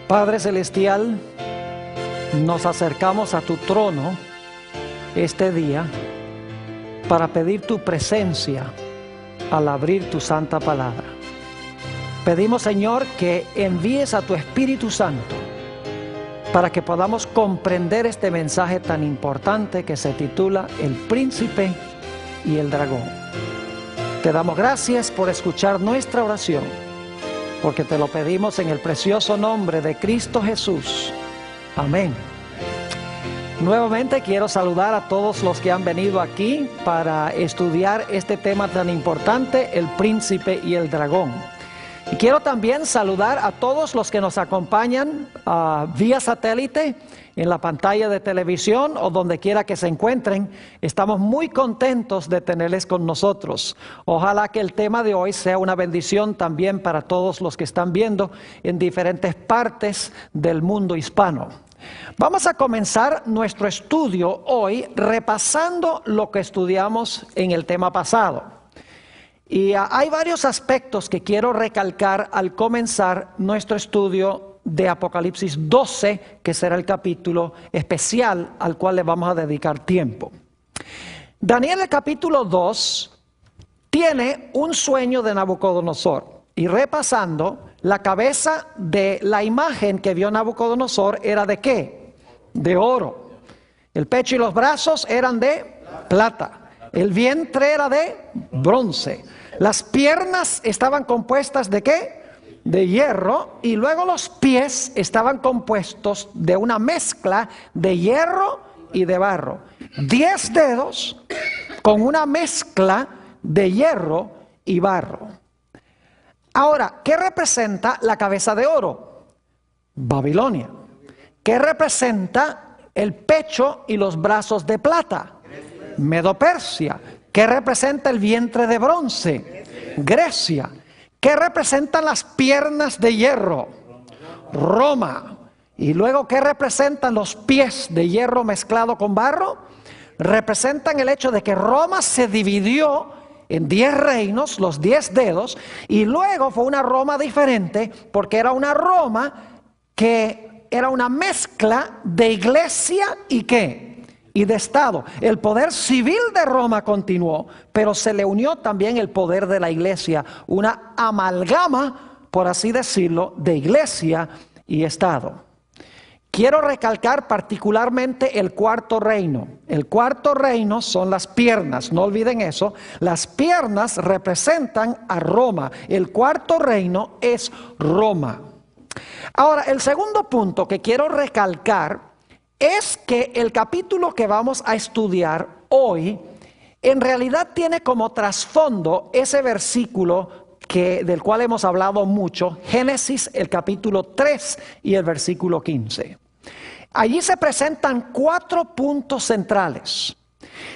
Padre Celestial, nos acercamos a tu trono este día para pedir tu presencia al abrir tu santa palabra. Pedimos, Señor, que envíes a tu Espíritu Santo para que podamos comprender este mensaje tan importante que se titula El Príncipe y el Dragón. Te damos gracias por escuchar nuestra oración, porque te lo pedimos en el precioso nombre de Cristo Jesús. Amén. Nuevamente quiero saludar a todos los que han venido aquí para estudiar este tema tan importante, el príncipe y el dragón. Y quiero también saludar a todos los que nos acompañan vía satélite, en la pantalla de televisión o donde quiera que se encuentren. Estamos muy contentos de tenerles con nosotros. Ojalá que el tema de hoy sea una bendición también para todos los que están viendo en diferentes partes del mundo hispano. Vamos a comenzar nuestro estudio hoy repasando lo que estudiamos en el tema pasado. Y hay varios aspectos que quiero recalcar al comenzar nuestro estudio de Apocalipsis 12, que será el capítulo especial al cual le vamos a dedicar tiempo. Daniel, el capítulo 2, tiene un sueño de Nabucodonosor. Y repasando, la cabeza de la imagen que vio Nabucodonosor era ¿de qué? De oro. El pecho y los brazos eran de plata. El vientre era de bronce. Las piernas estaban compuestas ¿de qué? De hierro. Y luego los pies estaban compuestos de una mezcla de hierro y de barro. 10 dedos con una mezcla de hierro y barro. Ahora, ¿qué representa la cabeza de oro? Babilonia. ¿Qué representa el pecho y los brazos de plata? Medo-Persia. ¿Qué representa el vientre de bronce? Grecia. ¿Qué representan las piernas de hierro? Roma. Y luego, ¿qué representan los pies de hierro mezclado con barro? Representan el hecho de que Roma se dividió en 10 reinos, los 10 dedos, y luego fue una Roma diferente, porque era una Roma que era una mezcla de iglesia y ¿qué? Y de Estado. El poder civil de Roma continuó, pero se le unió también el poder de la iglesia, una amalgama, por así decirlo, de iglesia y Estado. Quiero recalcar particularmente el cuarto reino. El cuarto reino son las piernas, no olviden eso. Las piernas representan a Roma. El cuarto reino es Roma. Ahora, el segundo punto que quiero recalcar es que el capítulo que vamos a estudiar hoy en realidad tiene como trasfondo ese versículo del cual hemos hablado mucho, Génesis el capítulo 3 y el versículo 15. Allí se presentan 4 puntos centrales.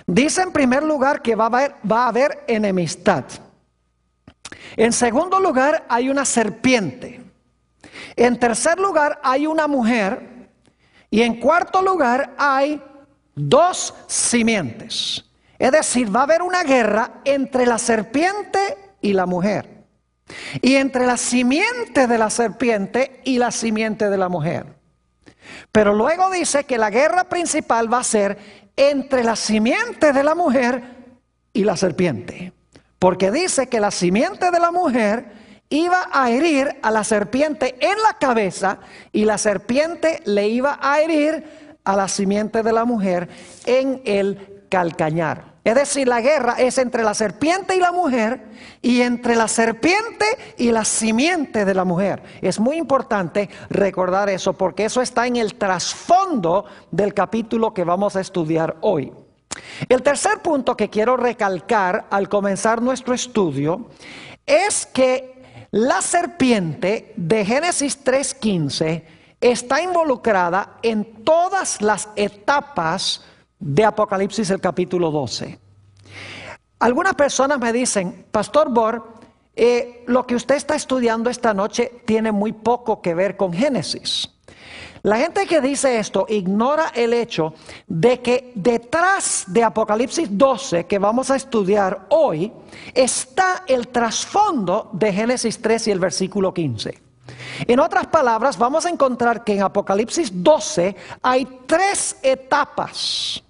Dice en primer lugar que va a haber enemistad. En segundo lugar hay una serpiente. En tercer lugar hay una mujer. Y en cuarto lugar hay 2 simientes. Es decir, va a haber una guerra entre la serpiente y la mujer. Y entre la simiente de la serpiente y la simiente de la mujer. Pero luego dice que la guerra principal va a ser entre la simiente de la mujer y la serpiente. Porque dice que la simiente de la mujer iba a herir a la serpiente en la cabeza y la serpiente le iba a herir a la simiente de la mujer en el calcañar. Es decir, la guerra es entre la serpiente y la mujer y entre la serpiente y la simiente de la mujer. Es muy importante recordar eso porque eso está en el trasfondo del capítulo que vamos a estudiar hoy. El tercer punto que quiero recalcar al comenzar nuestro estudio es que la serpiente de Génesis 3:15 está involucrada en todas las etapas de Apocalipsis el capítulo 12. Algunas personas me dicen, Pastor Bor, lo que usted está estudiando esta noche tiene muy poco que ver con Génesis. La gente que dice esto ignora el hecho de que detrás de Apocalipsis 12 que vamos a estudiar hoy está el trasfondo de Génesis 3 y el versículo 15. En otras palabras, vamos a encontrar que en Apocalipsis 12 hay 3 etapas.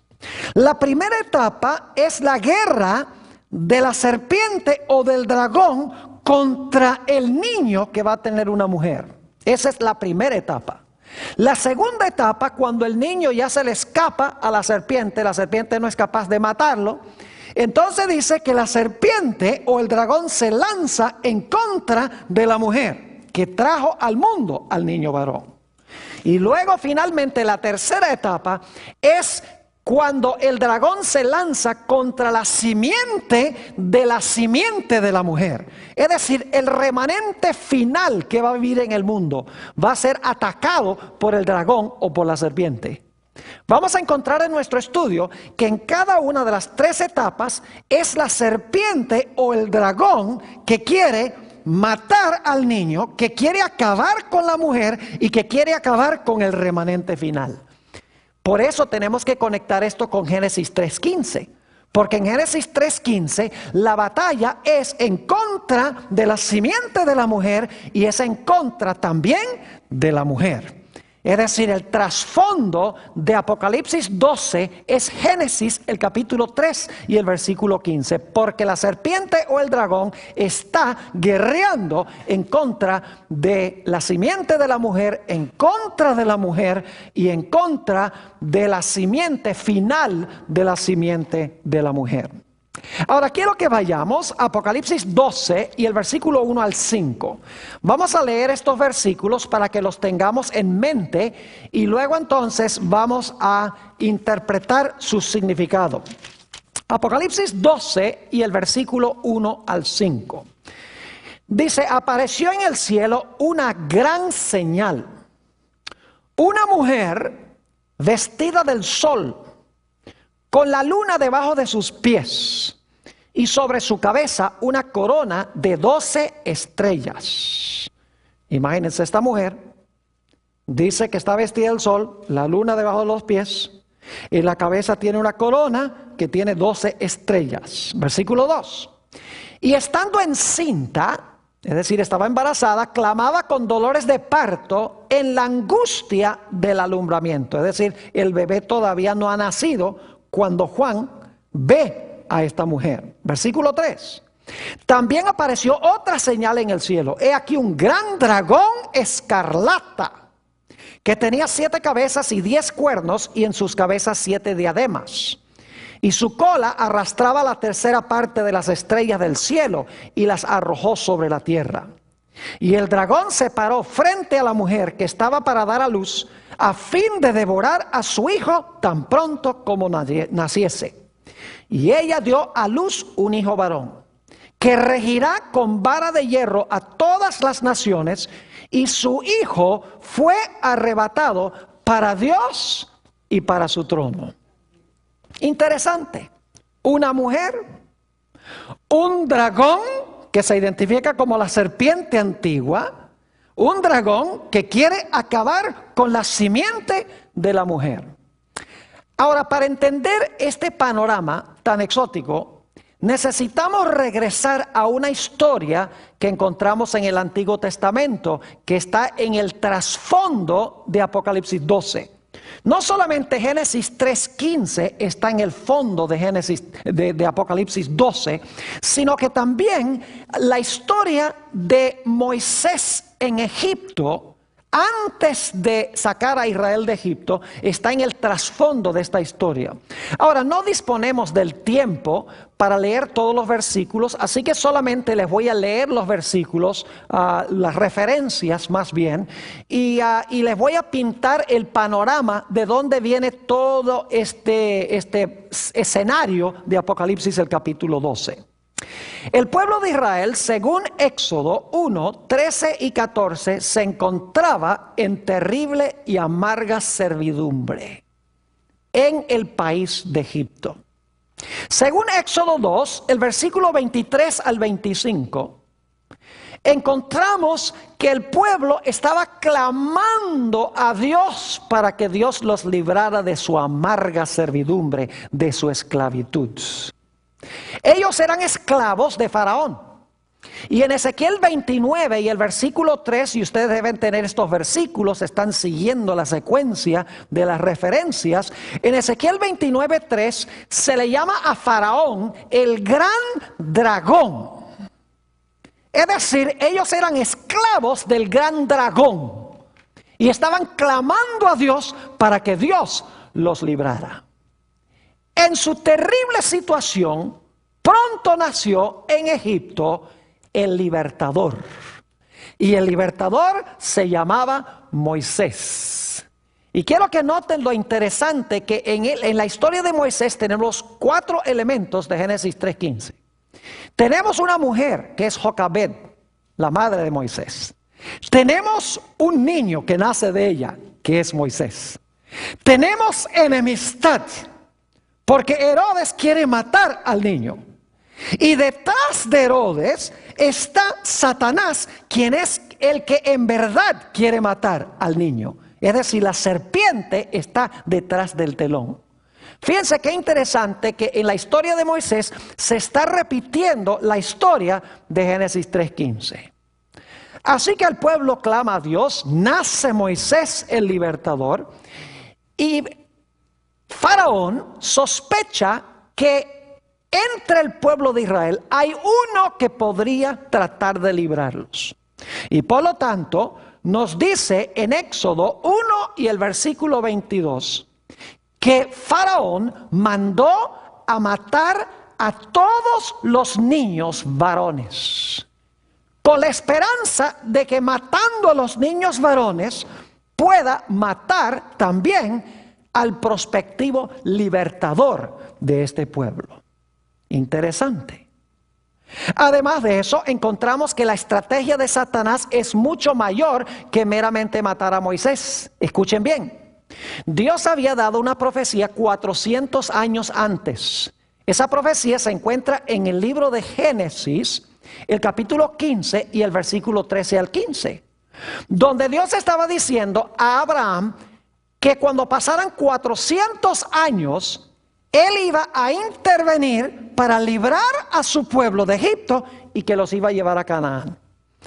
La primera etapa es la guerra de la serpiente o del dragón contra el niño que va a tener una mujer. Esa es la primera etapa. La segunda etapa, cuando el niño ya se le escapa a la serpiente no es capaz de matarlo, entonces dice que la serpiente o el dragón se lanza en contra de la mujer que trajo al mundo al niño varón. Y luego finalmente la tercera etapa es cuando el dragón se lanza contra la simiente de la mujer. Es decir, el remanente final que va a vivir en el mundo va a ser atacado por el dragón o por la serpiente. Vamos a encontrar en nuestro estudio que en cada una de las 3 etapas es la serpiente o el dragón que quiere matar al niño, que quiere acabar con la mujer y que quiere acabar con el remanente final. Por eso tenemos que conectar esto con Génesis 3:15, porque en Génesis 3:15 la batalla es en contra de la simiente de la mujer y es en contra también de la mujer. Es decir, el trasfondo de Apocalipsis 12 es Génesis, el capítulo 3 y el versículo 15. Porque la serpiente o el dragón está guerreando en contra de la simiente de la mujer, en contra de la mujer y en contra de la simiente final de la simiente de la mujer. Ahora quiero que vayamos a Apocalipsis 12 y el versículo 1 al 5. Vamos a leer estos versículos para que los tengamos en mente y luego entonces vamos a interpretar su significado. Apocalipsis 12 y el versículo 1 al 5. Dice: apareció en el cielo una gran señal, una mujer vestida del sol, con la luna debajo de sus pies, y sobre su cabeza una corona de 12 estrellas. Imagínense esta mujer, dice que está vestida del sol, la luna debajo de los pies, y la cabeza tiene una corona que tiene 12 estrellas. Versículo 2. Y estando encinta, es decir, estaba embarazada, clamaba con dolores de parto en la angustia del alumbramiento. Es decir, el bebé todavía no ha nacido cuando Juan ve a esta mujer. Versículo 3. También apareció otra señal en el cielo. He aquí un gran dragón escarlata, que tenía 7 cabezas y 10 cuernos, y en sus cabezas 7 diademas. Y su cola arrastraba la tercera parte de las estrellas del cielo y las arrojó sobre la tierra. Y el dragón se paró frente a la mujer que estaba para dar a luz, a fin de devorar a su hijo tan pronto como naciese. Y ella dio a luz un hijo varón, que regirá con vara de hierro a todas las naciones, y su hijo fue arrebatado para Dios y para su trono. Interesante. Una mujer, un dragón que se identifica como la serpiente antigua, un dragón que quiere acabar con la simiente de la mujer. Ahora, para entender este panorama tan exótico, necesitamos regresar a una historia que encontramos en el Antiguo Testamento, que está en el trasfondo de Apocalipsis 12. No solamente Génesis 3:15 está en el fondo de Apocalipsis 12, sino que también la historia de Moisés en Egipto, antes de sacar a Israel de Egipto, está en el trasfondo de esta historia. Ahora, no disponemos del tiempo para leer todos los versículos, así que solamente les voy a leer los versículos, las referencias más bien, y les voy a pintar el panorama de dónde viene todo este escenario de Apocalipsis, el capítulo 12. El pueblo de Israel, según Éxodo 1, 13 y 14, se encontraba en terrible y amarga servidumbre en el país de Egipto. Según Éxodo 2, el versículo 23 al 25, encontramos que el pueblo estaba clamando a Dios para que Dios los librara de su amarga servidumbre, de su esclavitud. Ellos eran esclavos de Faraón. Y en Ezequiel 29 y el versículo 3, y ustedes deben tener estos versículos, están siguiendo la secuencia de las referencias. En Ezequiel 29, 3 se le llama a Faraón el gran dragón. Es decir, ellos eran esclavos del gran dragón y estaban clamando a Dios para que Dios los librara. En su terrible situación, pronto nació en Egipto el libertador. Y el libertador se llamaba Moisés. Y quiero que noten lo interesante que en la historia de Moisés tenemos 4 elementos de Génesis 3:15. Tenemos una mujer que es Jocabed, la madre de Moisés. Tenemos un niño que nace de ella, que es Moisés. Tenemos enemistad, porque Herodes quiere matar al niño. Y detrás de Herodes está Satanás, quien es el que en verdad quiere matar al niño. Es decir, la serpiente está detrás del telón. Fíjense qué interesante que en la historia de Moisés se está repitiendo la historia de Génesis 3:15. Así que el pueblo clama a Dios, nace Moisés el libertador, y Faraón sospecha que entre el pueblo de Israel hay uno que podría tratar de librarlos. Y por lo tanto nos dice en Éxodo 1 y el versículo 22 que Faraón mandó a matar a todos los niños varones, con la esperanza de que matando a los niños varones pueda matar también al prospectivo libertador de este pueblo. Interesante. Además de eso, encontramos que la estrategia de Satanás es mucho mayor que meramente matar a Moisés. Escuchen bien. Dios había dado una profecía 400 años antes. Esa profecía se encuentra en el libro de Génesis, el capítulo 15 y el versículo 13 al 15. Donde Dios estaba diciendo a Abraham que cuando pasaran 400 años, Él iba a intervenir para librar a su pueblo de Egipto y que los iba a llevar a Canaán.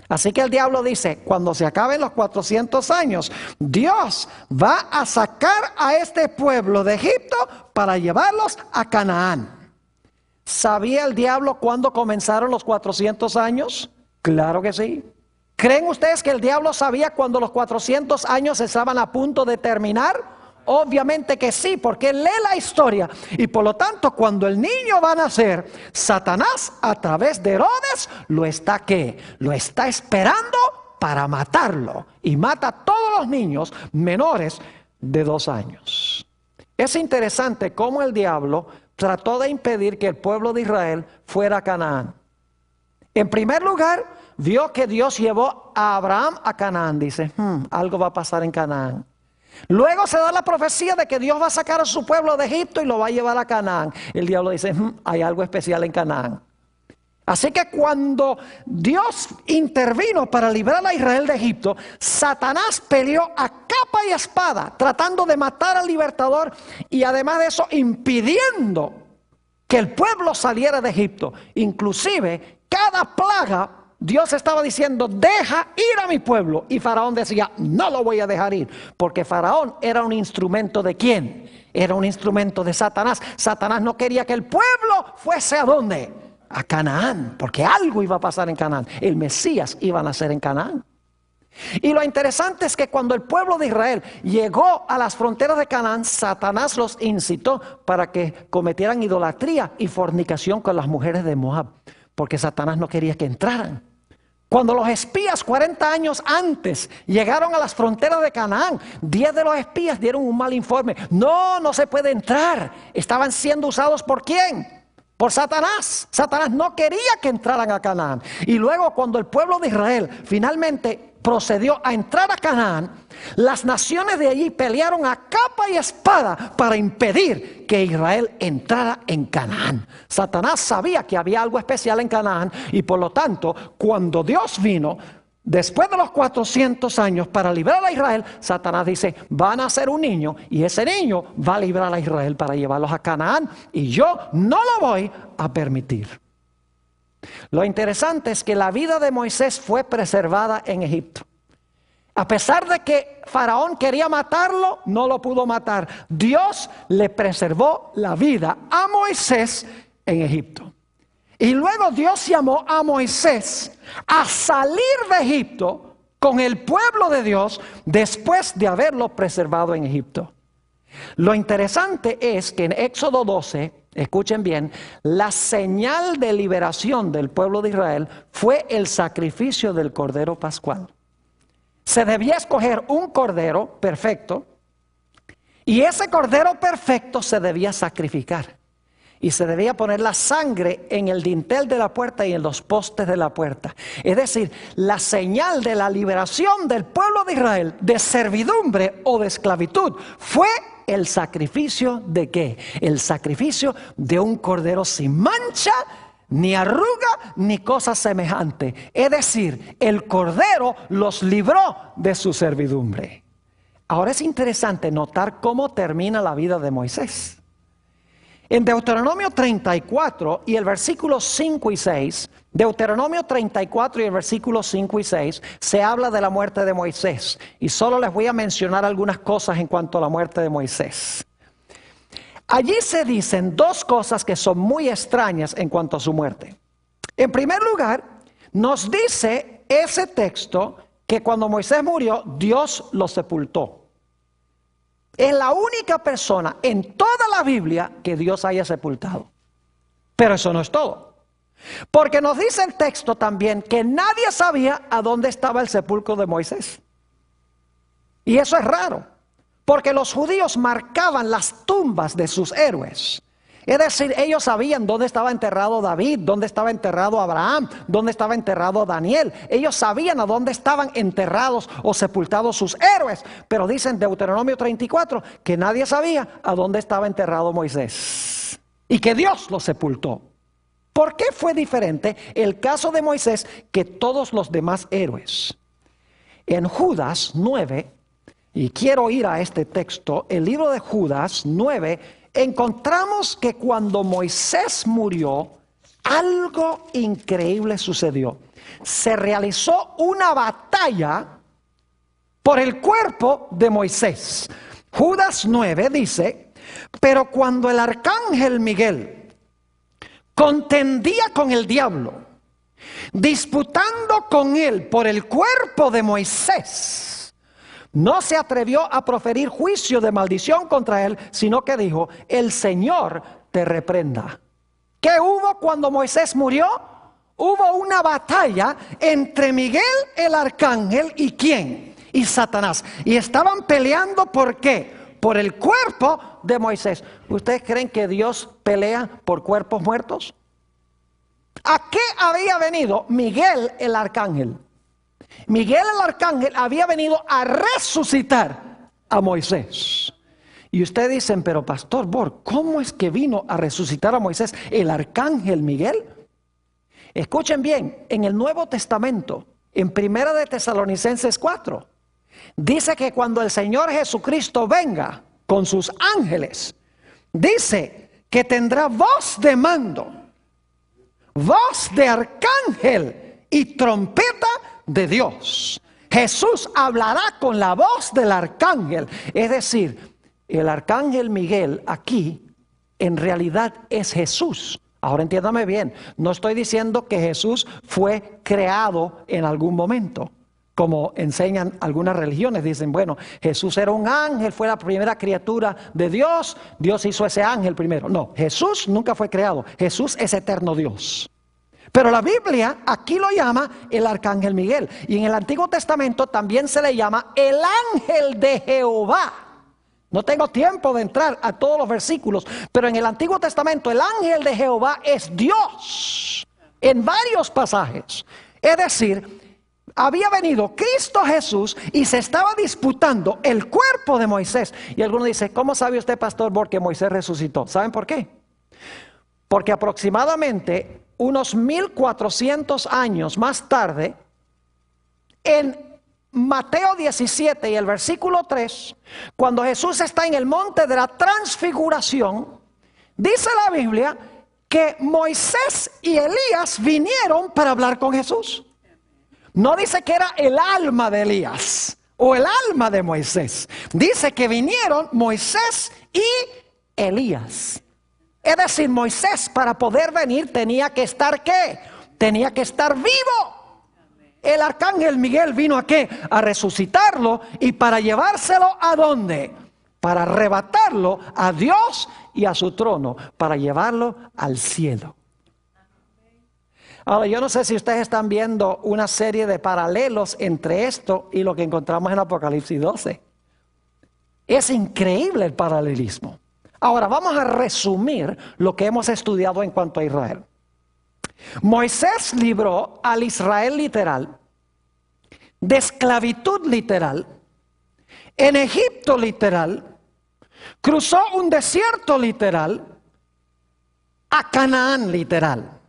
Así que el diablo dice, cuando se acaben los 400 años, Dios va a sacar a este pueblo de Egipto para llevarlos a Canaán. ¿Sabía el diablo cuándo comenzaron los 400 años? Claro que sí. ¿Creen ustedes que el diablo sabía cuando los 400 años estaban a punto de terminar? Obviamente que sí, porque él lee la historia. Y por lo tanto, cuando el niño va a nacer, Satanás a través de Herodes lo está esperando para matarlo. Y mata a todos los niños menores de 2 años. Es interesante cómo el diablo trató de impedir que el pueblo de Israel fuera a Canaán. En primer lugar, vio que Dios llevó a Abraham a Canaán. Dice, algo va a pasar en Canaán. Luego se da la profecía de que Dios va a sacar a su pueblo de Egipto y lo va a llevar a Canaán. El diablo dice, hay algo especial en Canaán. Así que cuando Dios intervino para librar a Israel de Egipto, Satanás peleó a capa y espada tratando de matar al libertador y además de eso impidiendo que el pueblo saliera de Egipto. Inclusive cada plaga Dios estaba diciendo, deja ir a mi pueblo. Y Faraón decía, no lo voy a dejar ir. Porque Faraón era un instrumento ¿de quién? Era un instrumento de Satanás. Satanás no quería que el pueblo fuese ¿a dónde? A Canaán. Porque algo iba a pasar en Canaán. El Mesías iba a nacer en Canaán. Y lo interesante es que cuando el pueblo de Israel llegó a las fronteras de Canaán, Satanás los incitó para que cometieran idolatría y fornicación con las mujeres de Moab. Porque Satanás no quería que entraran. Cuando los espías 40 años antes llegaron a las fronteras de Canaán, 10 de los espías dieron un mal informe. No se puede entrar. Estaban siendo usados ¿por quién? Por Satanás. Satanás no quería que entraran a Canaán. Y luego cuando el pueblo de Israel finalmente procedió a entrar a Canaán, las naciones de allí pelearon a capa y espada para impedir que Israel entrara en Canaán. Satanás sabía que había algo especial en Canaán y por lo tanto, cuando Dios vino, después de los 400 años para librar a Israel, Satanás dice, van a nacer un niño y ese niño va a librar a Israel para llevarlos a Canaán y yo no lo voy a permitir. Lo interesante es que la vida de Moisés fue preservada en Egipto. A pesar de que Faraón quería matarlo, no lo pudo matar. Dios le preservó la vida a Moisés en Egipto. Y luego Dios llamó a Moisés a salir de Egipto con el pueblo de Dios después de haberlo preservado en Egipto. Lo interesante es que en Éxodo 12, escuchen bien, la señal de liberación del pueblo de Israel fue el sacrificio del cordero pascual. Se debía escoger un cordero perfecto y ese cordero perfecto se debía sacrificar. Y se debía poner la sangre en el dintel de la puerta y en los postes de la puerta. Es decir, la señal de la liberación del pueblo de Israel de servidumbre o de esclavitud fue el sacrificio de ¿qué? El sacrificio de un cordero sin mancha, ni arruga, ni cosa semejante. Es decir, el cordero los libró de su servidumbre. Ahora es interesante notar cómo termina la vida de Moisés. En Deuteronomio 34 y el versículo 5 y 6, Deuteronomio 34 y el versículo 5 y 6, se habla de la muerte de Moisés. Y solo les voy a mencionar algunas cosas en cuanto a la muerte de Moisés. Allí se dicen dos cosas que son muy extrañas en cuanto a su muerte. En primer lugar, nos dice ese texto que cuando Moisés murió, Dios lo sepultó. Es la única persona en toda la Biblia que Dios haya sepultado. Pero eso no es todo. Porque nos dice el texto también que nadie sabía a dónde estaba el sepulcro de Moisés. Y eso es raro, porque los judíos marcaban las tumbas de sus héroes. Es decir, ellos sabían dónde estaba enterrado David, dónde estaba enterrado Abraham, dónde estaba enterrado Daniel. Ellos sabían a dónde estaban enterrados o sepultados sus héroes. Pero dice en Deuteronomio 34 que nadie sabía a dónde estaba enterrado Moisés. Y que Dios lo sepultó. ¿Por qué fue diferente el caso de Moisés que todos los demás héroes? En Judas 9, y quiero ir a este texto, el libro de Judas 9, encontramos que cuando Moisés murió, algo increíble sucedió. Se realizó una batalla por el cuerpo de Moisés. Judas 9 dice, pero cuando el arcángel Miguel contendía con el diablo, disputando con él por el cuerpo de Moisés, no se atrevió a proferir juicio de maldición contra él, sino que dijo, el Señor te reprenda. ¿Qué hubo cuando Moisés murió? Hubo una batalla entre Miguel el arcángel y ¿quién? Y Satanás. Y estaban peleando ¿por qué? Por el cuerpo de Moisés. ¿Ustedes creen que Dios pelea por cuerpos muertos? ¿A qué había venido Miguel el arcángel? Miguel el arcángel había venido a resucitar a Moisés. Y ustedes dicen, pero pastor Borg, ¿cómo es que vino a resucitar a Moisés el arcángel Miguel? Escuchen bien, en el Nuevo Testamento, en 1 de Tesalonicenses 4, dice que cuando el Señor Jesucristo venga con sus ángeles, dice que tendrá voz de mando, voz de arcángel y trompeta de Dios. Jesús hablará con la voz del arcángel. Es decir, el arcángel Miguel aquí en realidad es Jesús. Ahora entiéndame bien, no estoy diciendo que Jesús fue creado en algún momento, como enseñan algunas religiones. Dicen, bueno, Jesús era un ángel, fue la primera criatura de Dios, Dios hizo ese ángel primero. No, Jesús nunca fue creado, Jesús es eterno Dios. Pero la Biblia aquí lo llama el arcángel Miguel. Y en el Antiguo Testamento también se le llama el ángel de Jehová. No tengo tiempo de entrar a todos los versículos, pero en el Antiguo Testamento el ángel de Jehová es Dios en varios pasajes. Es decir, había venido Cristo Jesús y se estaba disputando el cuerpo de Moisés. Y alguno dice, ¿cómo sabe usted, pastor, porque Moisés resucitó? ¿Saben por qué? Porque aproximadamente unos 1400 años más tarde, en Mateo 17 y el versículo 3, cuando Jesús está en el monte de la transfiguración, dice la Biblia que Moisés y Elías vinieron para hablar con Jesús. No dice que era el alma de Elías o el alma de Moisés. Dice que vinieron Moisés y Elías. Es decir, Moisés para poder venir tenía que estar ¿qué? Tenía que estar vivo. El arcángel Miguel vino ¿a qué? A resucitarlo y para llevárselo ¿a dónde? Para arrebatarlo a Dios y a su trono, para llevarlo al cielo. Ahora, yo no sé si ustedes están viendo una serie de paralelos entre esto y lo que encontramos en Apocalipsis 12. Es increíble el paralelismo. Ahora, vamos a resumir lo que hemos estudiado en cuanto a Israel. Moisés libró al Israel literal de esclavitud literal, en Egipto literal, cruzó un desierto literal, a Canaán literal.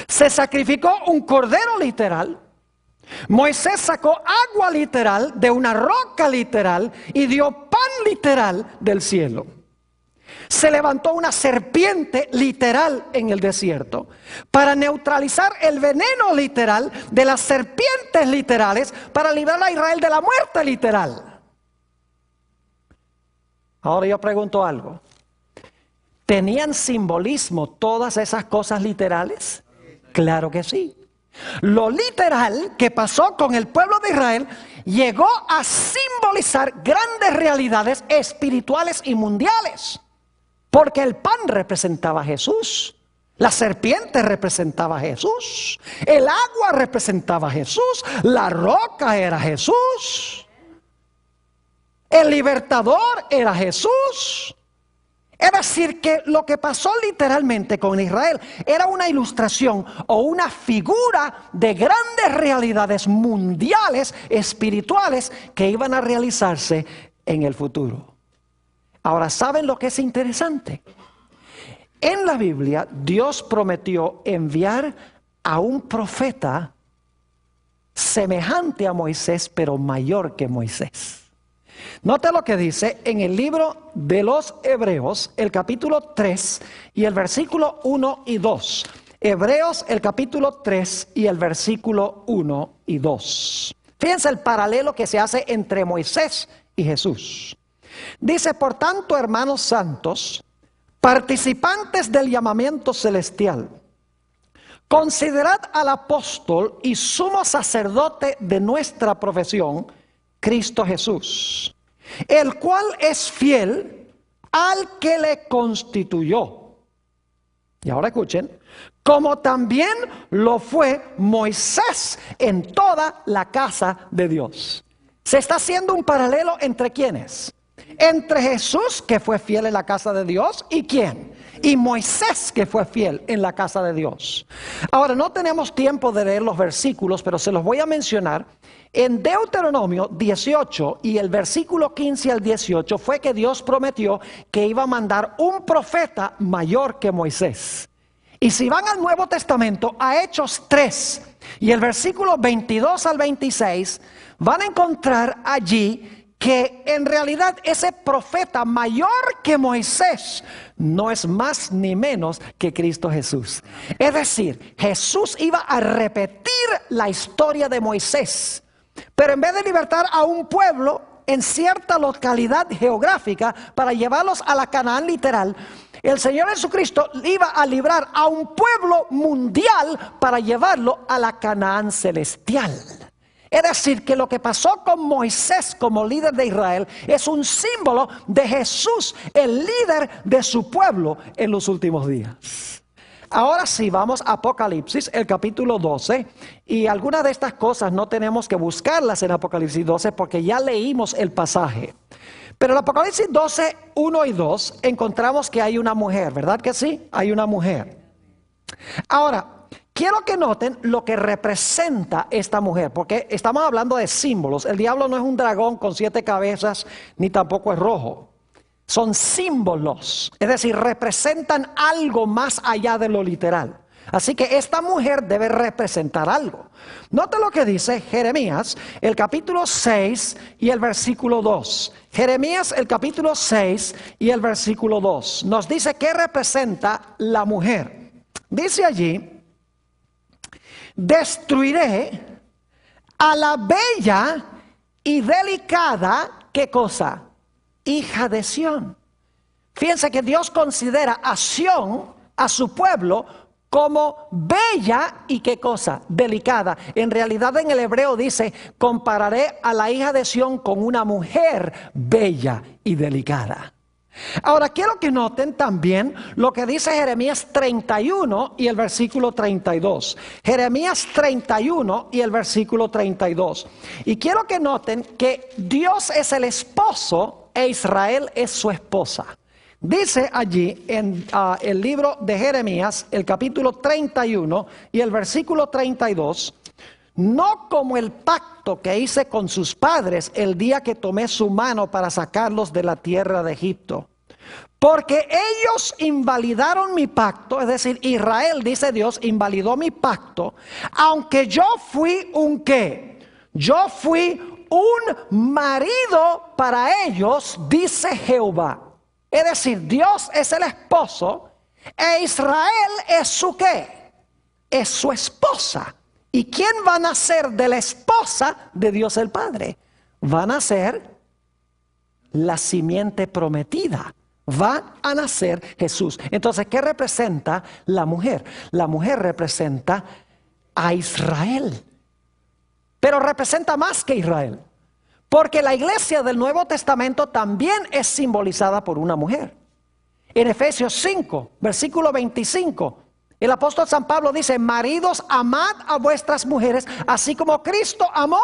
Se sacrificó un cordero literal. Moisés sacó agua literal de una roca literal y dio pan literal del cielo. Se levantó una serpiente literal en el desierto para neutralizar el veneno literal de las serpientes literales para librar a Israel de la muerte literal. Ahora yo pregunto algo. ¿Tenían simbolismo todas esas cosas literales? Claro que sí. Lo literal que pasó con el pueblo de Israel llegó a simbolizar grandes realidades espirituales y mundiales. Porque el pan representaba a Jesús, la serpiente representaba a Jesús, el agua representaba a Jesús, la roca era Jesús, el libertador era Jesús. Es decir, que lo que pasó literalmente con Israel era una ilustración o una figura de grandes realidades mundiales, espirituales, que iban a realizarse en el futuro. Ahora, ¿saben lo que es interesante? En la Biblia, Dios prometió enviar a un profeta semejante a Moisés, pero mayor que Moisés. Note lo que dice en el libro de los Hebreos, el capítulo 3 y el versículo 1 y 2. Hebreos, el capítulo 3 y el versículo 1 y 2. Fíjense el paralelo que se hace entre Moisés y Jesús. Dice, por tanto, hermanos santos, participantes del llamamiento celestial, considerad al apóstol y sumo sacerdote de nuestra profesión, Cristo Jesús, el cual es fiel al que le constituyó. Y ahora escuchen, como también lo fue Moisés en toda la casa de Dios. Se está haciendo un paralelo entre ¿quiénes? Entre Jesús, que fue fiel en la casa de Dios, ¿y quién? Y Moisés, que fue fiel en la casa de Dios. Ahora, no tenemos tiempo de leer los versículos, pero se los voy a mencionar. En Deuteronomio 18 y el versículo 15 al 18 fue que Dios prometió que iba a mandar un profeta mayor que Moisés. Y si van al Nuevo Testamento, a Hechos 3 y el versículo 22 al 26, van a encontrar allí que en realidad ese profeta mayor que Moisés no es más ni menos que Cristo Jesús. Es decir, Jesús iba a repetir la historia de Moisés, pero en vez de libertar a un pueblo en cierta localidad geográfica para llevarlos a la Canaán literal, el Señor Jesucristo iba a librar a un pueblo mundial para llevarlo a la Canaán celestial. Es decir, que lo que pasó con Moisés como líder de Israel es un símbolo de Jesús, el líder de su pueblo en los últimos días. Ahora sí, vamos a Apocalipsis, el capítulo 12, y algunas de estas cosas no tenemos que buscarlas en Apocalipsis 12 porque ya leímos el pasaje. Pero en Apocalipsis 12, 1 y 2 encontramos que hay una mujer, ¿verdad que sí? Hay una mujer. Ahora, quiero que noten lo que representa esta mujer, porque estamos hablando de símbolos. El diablo no es un dragón con 7 cabezas, ni tampoco es rojo. Son símbolos, es decir, representan algo más allá de lo literal. Así que esta mujer debe representar algo. Note lo que dice Jeremías, el capítulo 6 y el versículo 2. Jeremías, el capítulo 6 y el versículo 2. Nos dice qué representa la mujer. Dice allí: destruiré a la bella y delicada, ¿qué cosa? Hija de Sión. Fíjense que Dios considera a Sión, a su pueblo, como bella y qué cosa, delicada. En realidad en el hebreo dice: compararé a la hija de Sión con una mujer bella y delicada. Ahora quiero que noten también lo que dice Jeremías 31 y el versículo 32. Jeremías 31 y el versículo 32. Y quiero que noten que Dios es el esposo e Israel es su esposa. Dice allí en el libro de Jeremías, el capítulo 31 y el versículo 32: no como el pacto que hice con sus padres el día que tomé su mano para sacarlos de la tierra de Egipto. Porque ellos invalidaron mi pacto, es decir, Israel, dice Dios, invalidó mi pacto, aunque yo fui un ¿qué? Yo fui un marido para ellos, dice Jehová. Es decir, Dios es el esposo e Israel es su ¿qué? Es su esposa. ¿Y quién va a nacer de la esposa de Dios el Padre? Va a nacer la simiente prometida. Va a nacer Jesús. Entonces, ¿qué representa la mujer? La mujer representa a Israel. Pero representa más que Israel. Porque la iglesia del Nuevo Testamento también es simbolizada por una mujer. En Efesios 5, versículo 25, el apóstol San Pablo dice: maridos, amad a vuestras mujeres, así como Cristo amó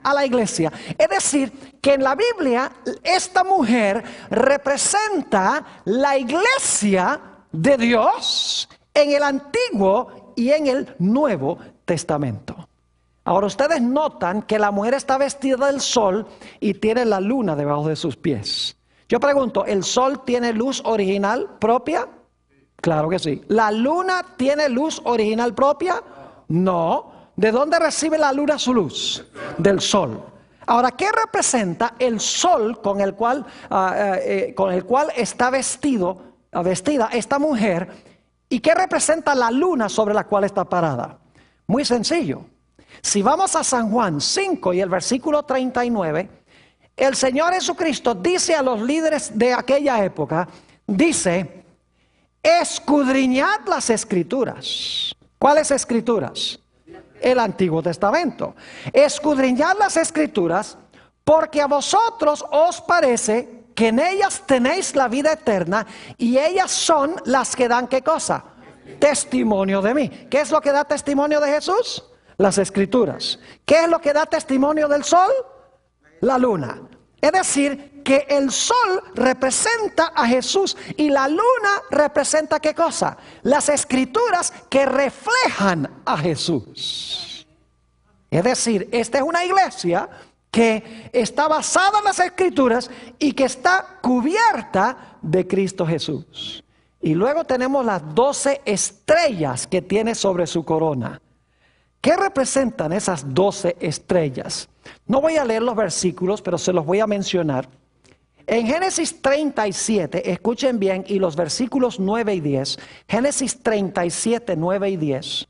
a la iglesia. Es decir, que en la Biblia esta mujer representa la iglesia de Dios en el Antiguo y en el Nuevo Testamento. Ahora ustedes notan que la mujer está vestida del sol y tiene la luna debajo de sus pies. Yo pregunto, ¿el sol tiene luz original propia? Claro que sí. ¿La luna tiene luz original propia? No. ¿De dónde recibe la luna su luz? Del sol. Ahora, ¿qué representa el sol con el cual está vestida esta mujer? ¿Y qué representa la luna sobre la cual está parada? Muy sencillo. Si vamos a San Juan 5 y el versículo 39, el Señor Jesucristo dice a los líderes de aquella época, dice: escudriñad las escrituras. ¿Cuáles escrituras? El Antiguo Testamento. Escudriñad las escrituras, porque a vosotros os parece que en ellas tenéis la vida eterna, y ellas son las que dan ¿qué cosa? Testimonio de mí. ¿Qué es lo que da testimonio de Jesús? Las escrituras. ¿Qué es lo que da testimonio del sol? La luna. Es decir, que el sol representa a Jesús y la luna representa ¿qué cosa? Las escrituras que reflejan a Jesús. Es decir, esta es una iglesia que está basada en las escrituras y que está cubierta de Cristo Jesús. Y luego tenemos las 12 estrellas que tiene sobre su corona. ¿Qué representan esas 12 estrellas? No voy a leer los versículos, pero se los voy a mencionar. En Génesis 37, escuchen bien, y los versículos 9 y 10, Génesis 37, 9 y 10,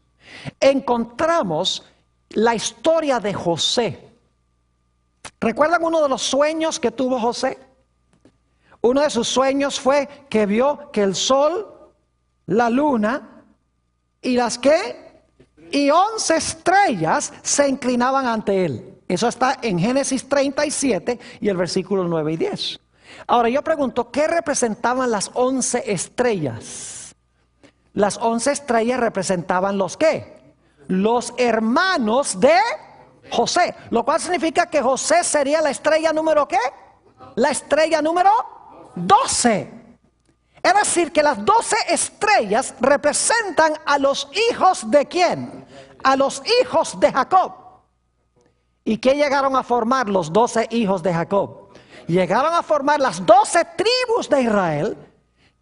encontramos la historia de José. ¿Recuerdan uno de los sueños que tuvo José? Uno de sus sueños fue que vio que el sol, la luna y las ¿qué? Y 11 estrellas se inclinaban ante él. Eso está en Génesis 37 y el versículo 9 y 10. Ahora yo pregunto, ¿qué representaban las 11 estrellas? Las 11 estrellas representaban los ¿qué? Los hermanos de José. Lo cual significa que José sería la estrella número ¿qué? La estrella número 12. Es decir, que las 12 estrellas representan a los hijos de ¿quién? A los hijos de Jacob. ¿Y qué llegaron a formar los 12 hijos de Jacob? Llegaron a formar las 12 tribus de Israel,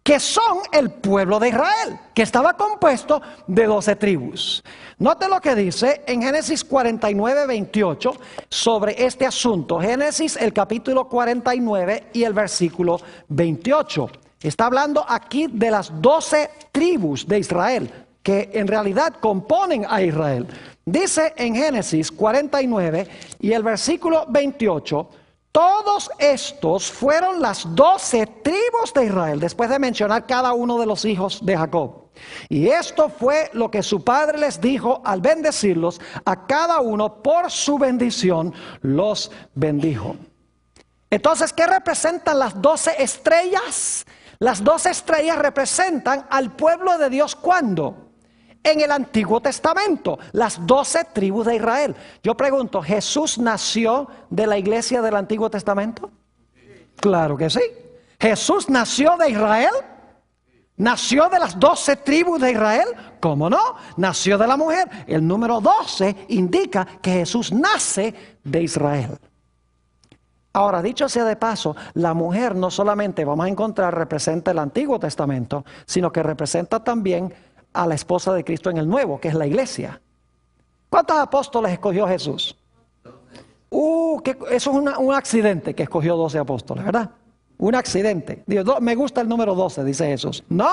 que son el pueblo de Israel, que estaba compuesto de 12 tribus. Note lo que dice en Génesis 49, 28 sobre este asunto. Génesis, el capítulo 49 y el versículo 28. Está hablando aquí de las 12 tribus de Israel, que en realidad componen a Israel. Dice en Génesis 49 y el versículo 28, todos estos fueron las 12 tribus de Israel, después de mencionar cada uno de los hijos de Jacob. Y esto fue lo que su padre les dijo al bendecirlos, a cada uno por su bendición los bendijo. Entonces, ¿qué representan las 12 estrellas? Las 12 estrellas representan al pueblo de Dios, ¿cuándo? En el Antiguo Testamento, las 12 tribus de Israel. Yo pregunto, ¿Jesús nació de la iglesia del Antiguo Testamento? Claro que sí. ¿Jesús nació de Israel? ¿Nació de las 12 tribus de Israel? ¿Cómo no? Nació de la mujer. El número 12 indica que Jesús nace de Israel. Ahora, dicho sea de paso, la mujer no solamente, vamos a encontrar, representa el Antiguo Testamento, sino que representa también a la esposa de Cristo en el Nuevo, que es la iglesia. ¿Cuántos apóstoles escogió Jesús? Eso es un accidente que escogió 12 apóstoles, ¿verdad? Un accidente. Dios, me gusta el número 12, dice Jesús. No.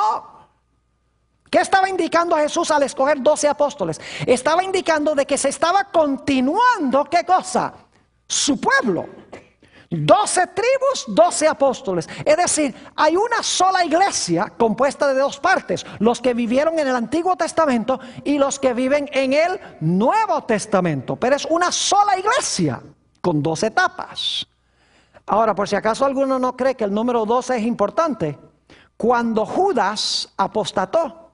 ¿Qué estaba indicando Jesús al escoger 12 apóstoles? Estaba indicando de que se estaba continuando, ¿qué cosa? Su pueblo. 12 tribus, 12 apóstoles. Es decir, hay una sola iglesia compuesta de dos partes. Los que vivieron en el Antiguo Testamento y los que viven en el Nuevo Testamento. Pero es una sola iglesia con 12 etapas. Ahora, por si acaso alguno no cree que el número 12 es importante, cuando Judas apostató,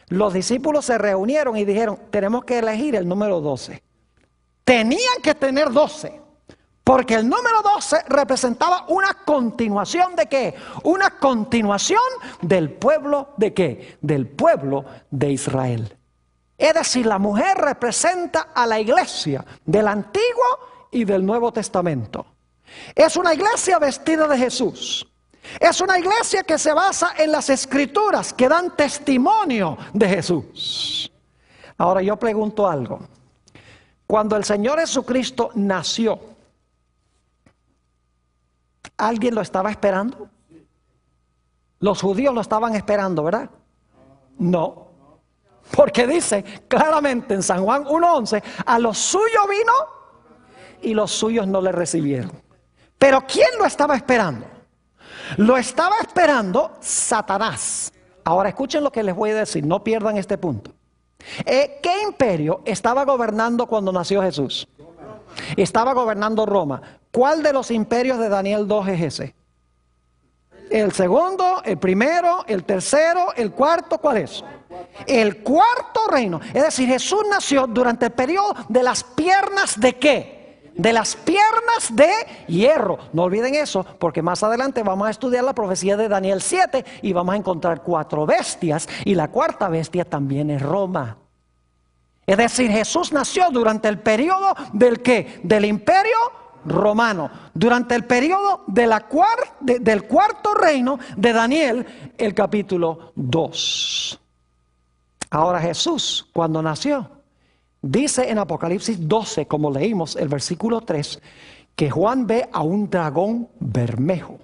los discípulos se reunieron y dijeron, tenemos que elegir el número 12. Tenían que tener 12. Porque el número 12 representaba una continuación ¿de qué? Una continuación del pueblo ¿de qué? Del pueblo de Israel. Es decir, la mujer representa a la iglesia del Antiguo y del Nuevo Testamento. Es una iglesia vestida de Jesús. Es una iglesia que se basa en las Escrituras que dan testimonio de Jesús. Ahora yo pregunto algo. Cuando el Señor Jesucristo nació, ¿alguien lo estaba esperando? Los judíos lo estaban esperando, ¿verdad? No. Porque dice claramente en San Juan 1:11, a los suyos vino y los suyos no le recibieron. Pero ¿quién lo estaba esperando? Lo estaba esperando Satanás. Ahora escuchen lo que les voy a decir, no pierdan este punto. ¿Qué imperio estaba gobernando cuando nació Jesús? Estaba gobernando Roma. ¿Cuál de los imperios de Daniel 2 es ese? El segundo, el primero, el tercero, el cuarto, ¿cuál es? El cuarto reino. Es decir, Jesús nació durante el periodo de las piernas ¿de qué? De las piernas de hierro. No olviden eso, porque más adelante vamos a estudiar la profecía de Daniel 7 y vamos a encontrar 4 bestias y la cuarta bestia también es Roma. Es decir, Jesús nació durante el periodo ¿del qué? Del imperio romano, durante el periodo de del cuarto reino de Daniel, el capítulo 2. Ahora Jesús, cuando nació, dice en Apocalipsis 12, como leímos el versículo 3, que Juan ve a un dragón bermejo.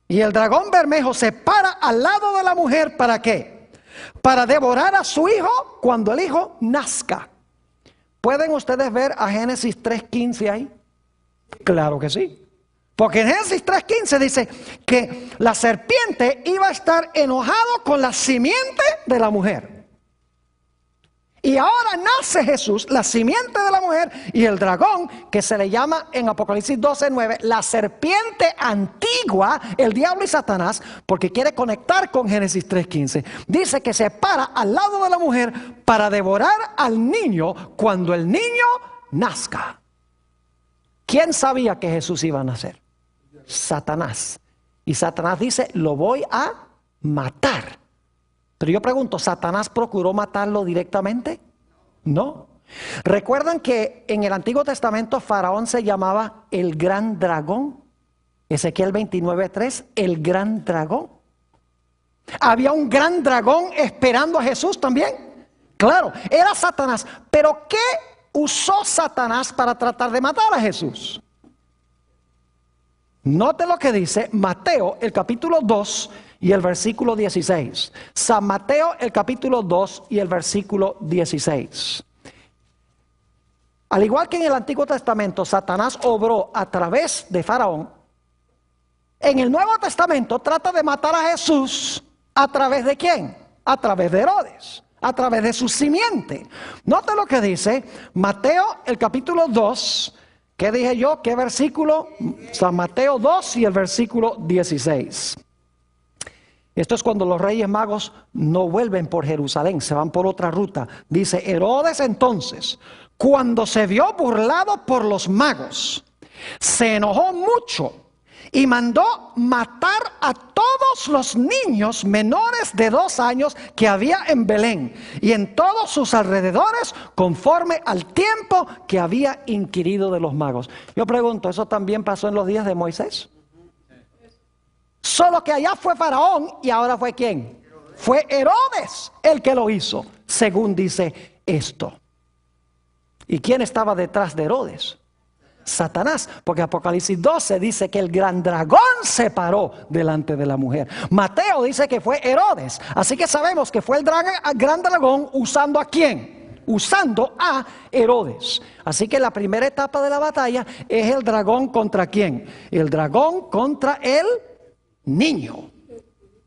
Y el dragón bermejo se para al lado de la mujer, ¿para qué? Para devorar a su hijo cuando el hijo nazca. ¿Pueden ustedes ver a Génesis 3:15 ahí? Claro que sí. Porque en Génesis 3:15 dice que la serpiente iba a estar enojado con la simiente de la mujer. Y ahora nace Jesús, la simiente de la mujer, y el dragón, que se le llama en Apocalipsis 12:9, la serpiente antigua, el diablo y Satanás, porque quiere conectar con Génesis 3:15. Dice que se para al lado de la mujer para devorar al niño cuando el niño nazca. ¿Quién sabía que Jesús iba a nacer? Satanás. Y Satanás dice, lo voy a matar. Pero yo pregunto, ¿Satanás procuró matarlo directamente? No. ¿Recuerdan que en el Antiguo Testamento Faraón se llamaba el gran dragón? Ezequiel 29:3, el gran dragón. Había un gran dragón esperando a Jesús también. Claro, era Satanás. Pero ¿qué usó Satanás para tratar de matar a Jesús? Note lo que dice Mateo, el capítulo 2 y el versículo 16. San Mateo, el capítulo 2 y el versículo 16. Al igual que en el Antiguo Testamento, Satanás obró a través de Faraón. En el Nuevo Testamento trata de matar a Jesús a través de ¿quién? A través de Herodes, a través de su simiente. Note lo que dice Mateo, el capítulo 2. ¿Qué dije yo? ¿Qué versículo? San Mateo 2 y el versículo 16. Esto es cuando los reyes magos no vuelven por Jerusalén, se van por otra ruta. Dice: Herodes entonces, cuando se vio burlado por los magos, se enojó mucho y mandó matar a todos los niños menores de 2 años que había en Belén y en todos sus alrededores, conforme al tiempo que había inquirido de los magos. Yo pregunto, ¿eso también pasó en los días de Moisés? Solo que allá fue Faraón y ahora fue ¿quién? Fue Herodes el que lo hizo, según dice esto. ¿Y quién estaba detrás de Herodes? Satanás, porque Apocalipsis 12 dice que el gran dragón se paró delante de la mujer. Mateo dice que fue Herodes, así que sabemos que fue el gran dragón usando ¿a quién? Usando a Herodes. Así que la primera etapa de la batalla es el dragón contra ¿quién? El dragón contra el niño.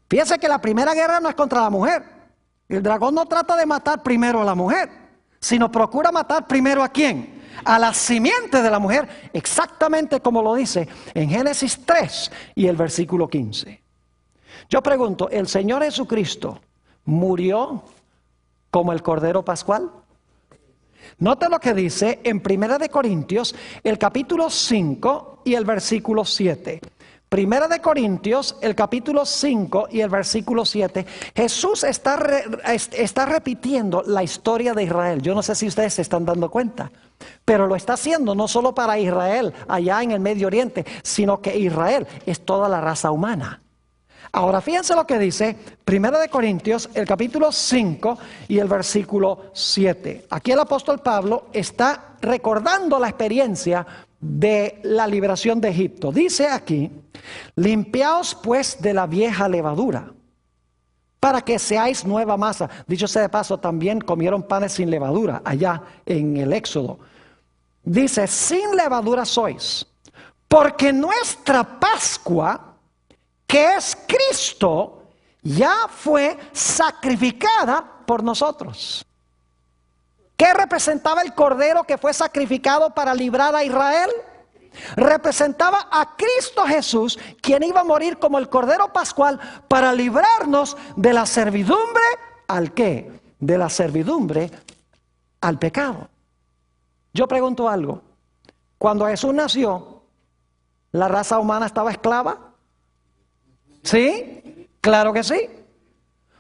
Fíjense que la primera guerra no es contra la mujer. El dragón no trata de matar primero a la mujer, sino procura matar primero ¿a quién? A la simiente de la mujer, exactamente como lo dice en Génesis 3 y el versículo 15. Yo pregunto, ¿el Señor Jesucristo murió como el Cordero Pascual? Note lo que dice en 1 de Corintios, el capítulo 5 y el versículo 7. 1 de Corintios, el capítulo 5 y el versículo 7. Jesús está repitiendo la historia de Israel. Yo no sé si ustedes se están dando cuenta, pero lo está haciendo no solo para Israel allá en el Medio Oriente, sino que Israel es toda la raza humana. Ahora fíjense lo que dice 1 de Corintios, el capítulo 5 y el versículo 7. Aquí el apóstol Pablo está recordando la experiencia de la liberación de Egipto. Dice aquí: limpiaos pues de la vieja levadura, para que seáis nueva masa. Dicho sea de paso, también comieron panes sin levadura allá en el Éxodo. Dice: sin levadura sois, porque nuestra Pascua, que es Cristo, ya fue sacrificada por nosotros. ¿Qué representaba el cordero que fue sacrificado para librar a Israel? Representaba a Cristo Jesús, quien iba a morir como el cordero pascual para librarnos de la servidumbre ¿al qué? De la servidumbre al pecado. Yo pregunto algo: cuando Jesús nació, ¿la raza humana estaba esclava? ¿Sí? Claro que sí.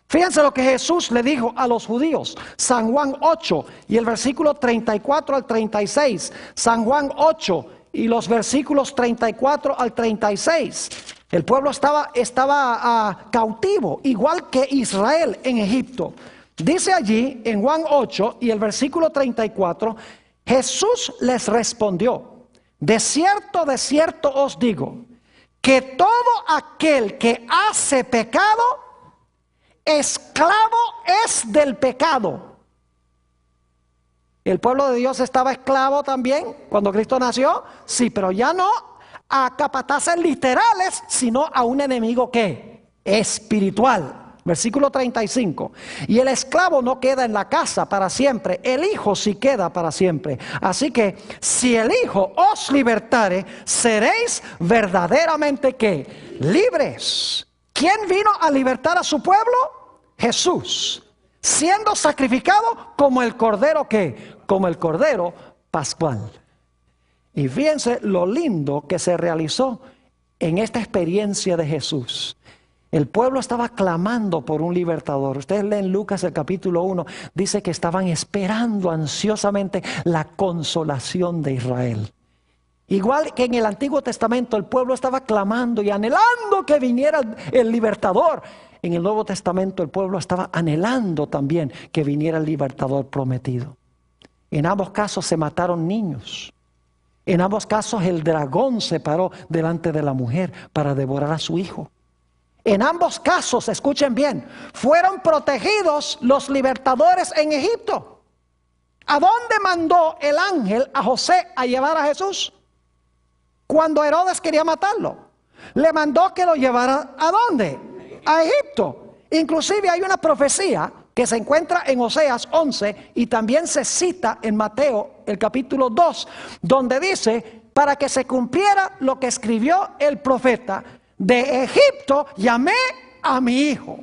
Fíjense lo que Jesús le dijo a los judíos. San Juan 8 y el versículo 34 al 36. San Juan 8 y los versículos 34 al 36. El pueblo estaba cautivo, igual que Israel en Egipto. Dice allí en Juan 8 y el versículo 34, Jesús les respondió: de cierto os digo, que todo aquel que hace pecado, esclavo es del pecado. ¿El pueblo de Dios estaba esclavo también cuando Cristo nació? Sí, pero ya no a capataces literales, sino a un enemigo ¿qué? Espiritual. Versículo 35. Y el esclavo no queda en la casa para siempre, el hijo sí queda para siempre. Así que si el hijo os libertare, seréis verdaderamente ¿qué? Libres. ¿Quién vino a libertar a su pueblo? Jesús, siendo sacrificado como el cordero ¿qué? Como el cordero pascual. Y fíjense lo lindo que se realizó en esta experiencia de Jesús. El pueblo estaba clamando por un libertador. Ustedes leen Lucas el capítulo 1, dice que estaban esperando ansiosamente la consolación de Israel. Igual que en el Antiguo Testamento el pueblo estaba clamando y anhelando que viniera el libertador. en el Nuevo Testamento el pueblo estaba anhelando también que viniera el libertador prometido. En ambos casos se mataron niños. En ambos casos el dragón se paró delante de la mujer para devorar a su hijo. En ambos casos, escuchen bien, fueron protegidos los libertadores en Egipto. ¿A dónde mandó el ángel a José a llevar a Jesús? Cuando Herodes quería matarlo, le mandó que lo llevara ¿a dónde? A Egipto. Inclusive hay una profecía que se encuentra en Oseas 11 y también se cita en Mateo el capítulo 2, donde dice, para que se cumpliera lo que escribió el profeta, de Egipto llamé a mi hijo.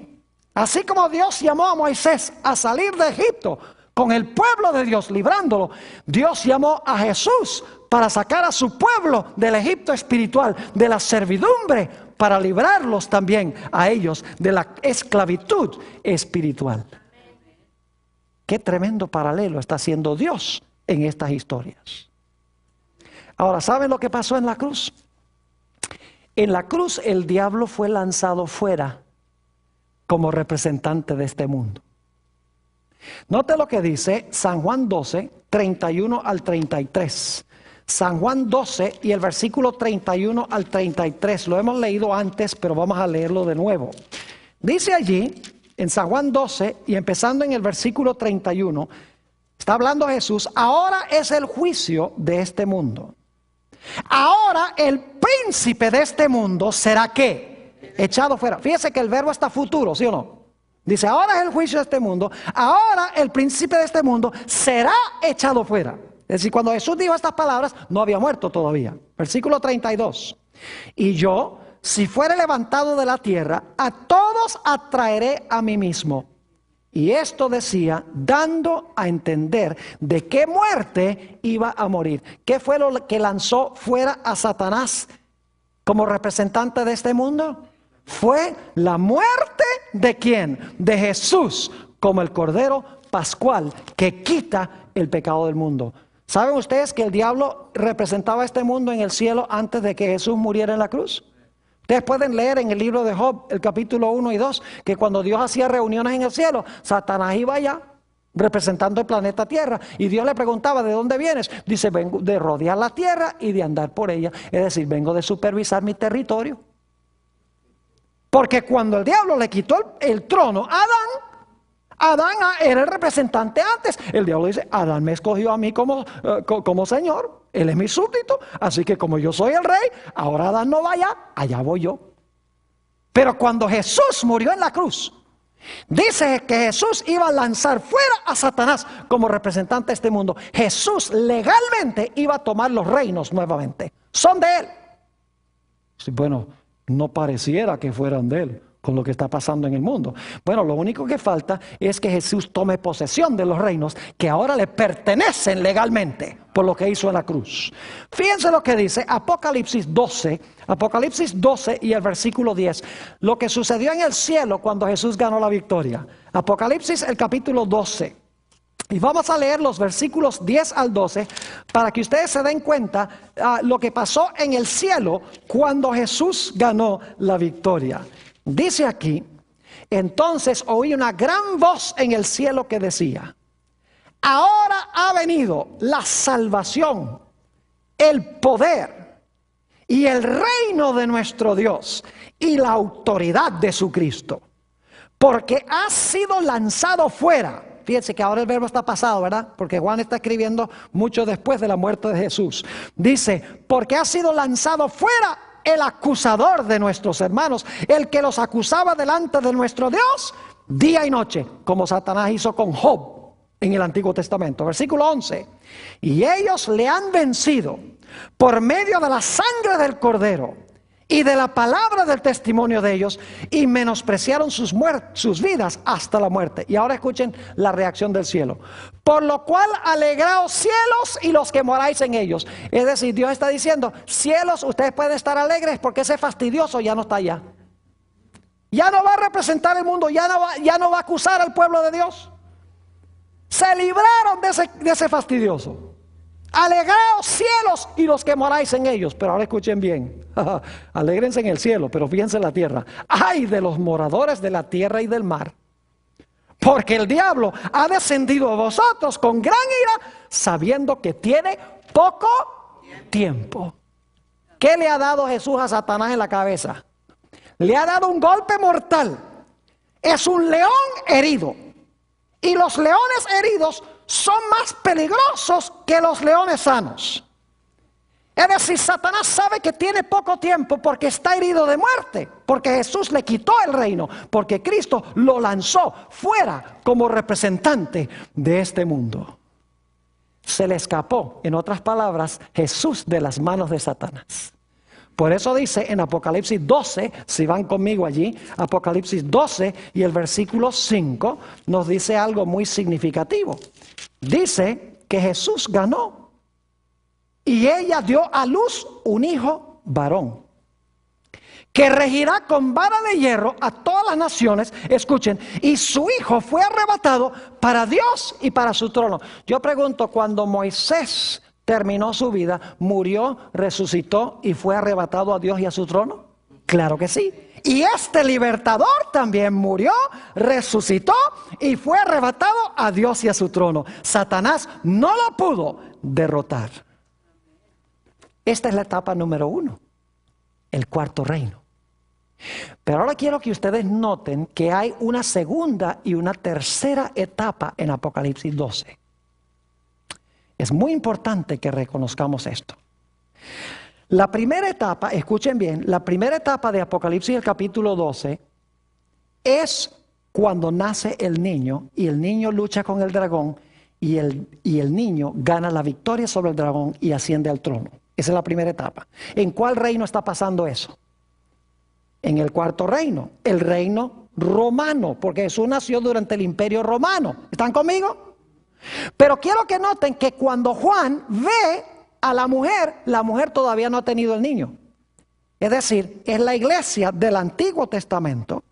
Así como Dios llamó a Moisés a salir de Egipto con el pueblo de Dios librándolo, Dios llamó a Jesús para sacar a su pueblo del Egipto espiritual, de la servidumbre, para librarlos también a ellos de la esclavitud espiritual. Qué tremendo paralelo está haciendo Dios en estas historias. Ahora, ¿saben lo que pasó en la cruz? En la cruz el diablo fue lanzado fuera como representante de este mundo. Note lo que dice San Juan 12, 31 al 33. San Juan 12 y el versículo 31 al 33. Lo hemos leído antes, pero vamos a leerlo de nuevo. Dice allí, en San Juan 12 y empezando en el versículo 31, está hablando Jesús, ahora es el juicio de este mundo. Ahora el príncipe de este mundo será ¿qué? Echado fuera. Fíjese que el verbo está futuro, ¿sí o no? Dice, ahora es el juicio de este mundo, ahora el príncipe de este mundo será echado fuera. Es decir, cuando Jesús dijo estas palabras, no había muerto todavía. Versículo 32. Y yo, si fuere levantado de la tierra, a todos atraeré a mí mismo. Y esto decía, dando a entender de qué muerte iba a morir. ¿Qué fue lo que lanzó fuera a Satanás como representante de este mundo? Fue la muerte de ¿quién? De Jesús, como el Cordero Pascual que quita el pecado del mundo. ¿Saben ustedes que el diablo representaba este mundo en el cielo antes de que Jesús muriera en la cruz? Ustedes pueden leer en el libro de Job, el capítulo 1 y 2, que cuando Dios hacía reuniones en el cielo, Satanás iba allá, representando el planeta Tierra. Y Dios le preguntaba, ¿de dónde vienes? Dice, vengo de rodear la tierra y de andar por ella. Es decir, vengo de supervisar mi territorio. Porque cuando el diablo le quitó el trono a Adán era el representante antes. El diablo dice, Adán me escogió a mí como señor. Él es mi súbdito. Así que como yo soy el rey, ahora Adán no va allá voy yo. Pero cuando Jesús murió en la cruz, dice que Jesús iba a lanzar fuera a Satanás como representante de este mundo. Jesús legalmente iba a tomar los reinos nuevamente. Son de él. Sí, bueno, no pareciera que fueran de él con lo que está pasando en el mundo. Bueno, lo único que falta es que Jesús tome posesión de los reinos que ahora le pertenecen legalmente por lo que hizo en la cruz. Fíjense lo que dice Apocalipsis 12 y el versículo 10. Lo que sucedió en el cielo cuando Jesús ganó la victoria. Apocalipsis el capítulo 12. Y vamos a leer los versículos 10 al 12 para que ustedes se den cuenta lo que pasó en el cielo cuando Jesús ganó la victoria. Dice aquí, entonces oí una gran voz en el cielo que decía, ahora ha venido la salvación, el poder y el reino de nuestro Dios y la autoridad de su Cristo, porque ha sido lanzado fuera. Fíjense que ahora el verbo está pasado, ¿verdad? Porque Juan está escribiendo mucho después de la muerte de Jesús. Dice, porque ha sido lanzado fuera el acusador de nuestros hermanos, el que los acusaba delante de nuestro Dios día y noche, como Satanás hizo con Job en el Antiguo Testamento. Versículo 11. Y ellos le han vencido por medio de la sangre del Cordero y de la palabra del testimonio de ellos, y menospreciaron sus vidas hasta la muerte. Y ahora escuchen la reacción del cielo. Por lo cual alegraos cielos y los que moráis en ellos. Es decir, Dios está diciendo, cielos, ustedes pueden estar alegres porque ese fastidioso ya no está allá. Ya no va a representar el mundo, ya no va a acusar al pueblo de Dios. Se libraron de ese fastidioso. Alegraos cielos y los que moráis en ellos. Pero ahora escuchen bien. Alégrense en el cielo, pero fíjense en la tierra. Ay de los moradores de la tierra y del mar. Porque el diablo ha descendido a vosotros con gran ira, sabiendo que tiene poco tiempo. ¿Qué le ha dado Jesús a Satanás en la cabeza? Le ha dado un golpe mortal. Es un león herido. Y los leones heridos son más peligrosos que los leones sanos. Es decir, Satanás sabe que tiene poco tiempo porque está herido de muerte, porque Jesús le quitó el reino, porque Cristo lo lanzó fuera como representante de este mundo. Se le escapó, en otras palabras, Jesús de las manos de Satanás. Por eso dice en Apocalipsis 12, si van conmigo allí, Apocalipsis 12 y el versículo 5 nos dice algo muy significativo. Dice que Jesús ganó y ella dio a luz un hijo varón, que regirá con vara de hierro a todas las naciones. Escuchen, y su hijo fue arrebatado para Dios y para su trono. Yo pregunto, cuando Moisés terminó su vida, murió, resucitó y fue arrebatado a Dios y a su trono. Claro que sí. Y este libertador también murió, resucitó y fue arrebatado a Dios y a su trono. Satanás no lo pudo derrotar. Esta es la etapa número 1, el cuarto reino. Pero ahora quiero que ustedes noten que hay una segunda y una tercera etapa en Apocalipsis 12. Es muy importante que reconozcamos esto. La primera etapa, escuchen bien, la primera etapa de Apocalipsis, el capítulo 12, es cuando nace el niño y el niño lucha con el dragón y el niño gana la victoria sobre el dragón y asciende al trono. Esa es la primera etapa. ¿En cuál reino está pasando eso? En el cuarto reino, el reino romano, porque Jesús nació durante el imperio romano. ¿Están conmigo? Pero quiero que noten que cuando Juan ve a la mujer todavía no ha tenido el niño. Es decir, es la iglesia del Antiguo Testamento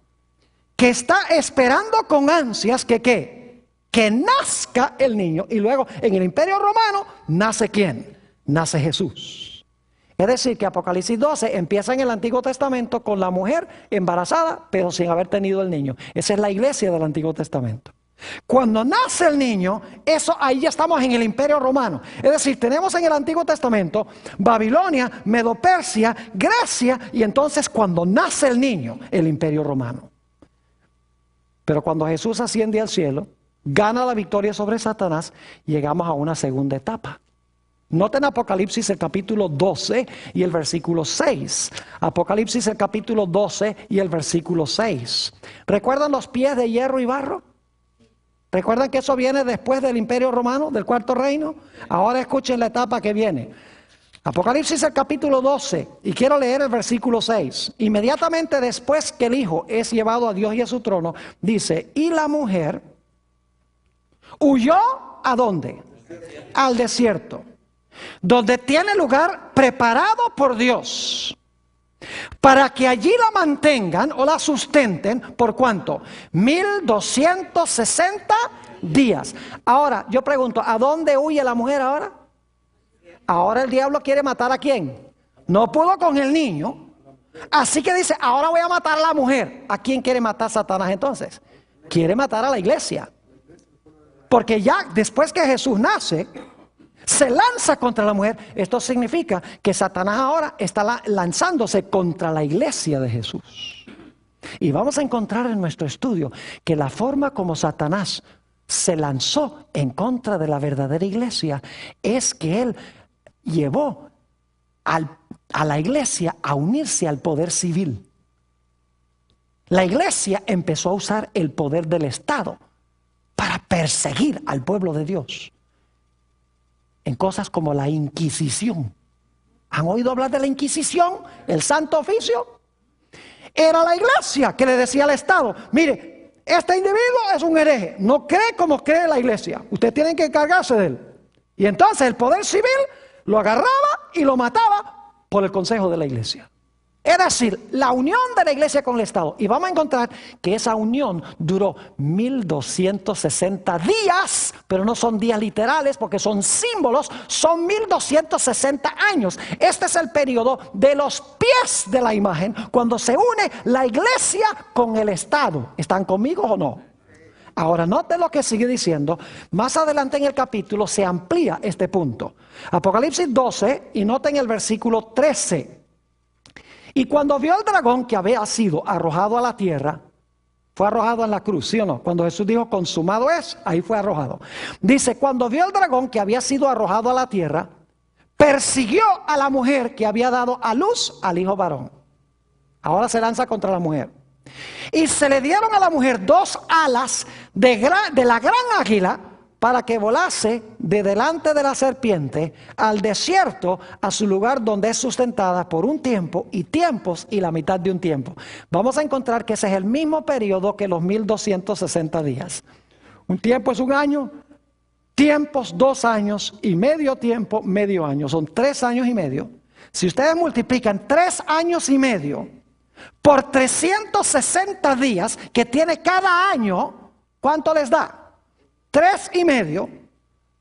que está esperando con ansias que nazca el niño. Y luego en el imperio romano nace ¿quién? Nace Jesús. Es decir, que Apocalipsis 12 empieza en el Antiguo Testamento con la mujer embarazada, pero sin haber tenido el niño. Esa es la iglesia del Antiguo Testamento. Cuando nace el niño, ahí ya estamos en el imperio romano. Es decir, tenemos en el Antiguo Testamento Babilonia, Medo-Persia, Grecia, y entonces cuando nace el niño, el imperio romano. Pero cuando Jesús asciende al cielo, gana la victoria sobre Satanás, llegamos a una segunda etapa. Noten Apocalipsis el capítulo 12 y el versículo 6. Apocalipsis el capítulo 12 y el versículo 6. ¿Recuerdan los pies de hierro y barro? ¿Recuerdan que eso viene después del imperio romano, del cuarto reino? Ahora escuchen la etapa que viene. Apocalipsis el capítulo 12, y quiero leer el versículo 6. Inmediatamente después que el hijo es llevado a Dios y a su trono, dice, y la mujer huyó ¿a dónde? Al desierto, donde tiene lugar preparado por Dios, para que allí la mantengan o la sustenten, ¿por cuánto? 1260 días. Ahora, yo pregunto, ¿a dónde huye la mujer ahora? Ahora el diablo quiere matar ¿a quién? No pudo con el niño, así que dice, ahora voy a matar a la mujer. ¿A quién quiere matar Satanás entonces? Quiere matar a la iglesia. Porque ya después que Jesús nace, se lanza contra la mujer. Esto significa que Satanás ahora está lanzándose contra la iglesia de Jesús. Y vamos a encontrar en nuestro estudio que la forma como Satanás se lanzó en contra de la verdadera iglesia es que él llevó a la iglesia a unirse al poder civil. La iglesia empezó a usar el poder del Estado para perseguir al pueblo de Dios en cosas como la Inquisición. ¿Han oído hablar de la Inquisición? El Santo Oficio. Era la iglesia que le decía al Estado, mire, este individuo es un hereje, no cree como cree la iglesia, ustedes tienen que encargarse de él. Y entonces el poder civil lo agarraba y lo mataba por el consejo de la iglesia. Es decir, la unión de la iglesia con el Estado. Y vamos a encontrar que esa unión duró 1260 días, pero no son días literales porque son símbolos, son 1260 años. Este es el periodo de los pies de la imagen, cuando se une la iglesia con el Estado. ¿Están conmigo o no? Ahora, note lo que sigue diciendo. Más adelante en el capítulo se amplía este punto. Apocalipsis 12, y noten el versículo 13. Y cuando vio el dragón que había sido arrojado a la tierra, fue arrojado en la cruz, ¿sí o no? Cuando Jesús dijo consumado es, ahí fue arrojado. Dice, cuando vio el dragón que había sido arrojado a la tierra, persiguió a la mujer que había dado a luz al hijo varón. Ahora se lanza contra la mujer. Y se le dieron a la mujer 2 alas de la gran águila, para que volase de delante de la serpiente al desierto, a su lugar donde es sustentada por un tiempo y tiempos y la mitad de un tiempo. Vamos a encontrar que ese es el mismo periodo que los 1260 días. Un tiempo es un año, tiempos 2 años y medio tiempo, medio año. Son 3 años y medio. Si ustedes multiplican 3 años y medio por 360 días que tiene cada año, ¿cuánto les da? 3 y medio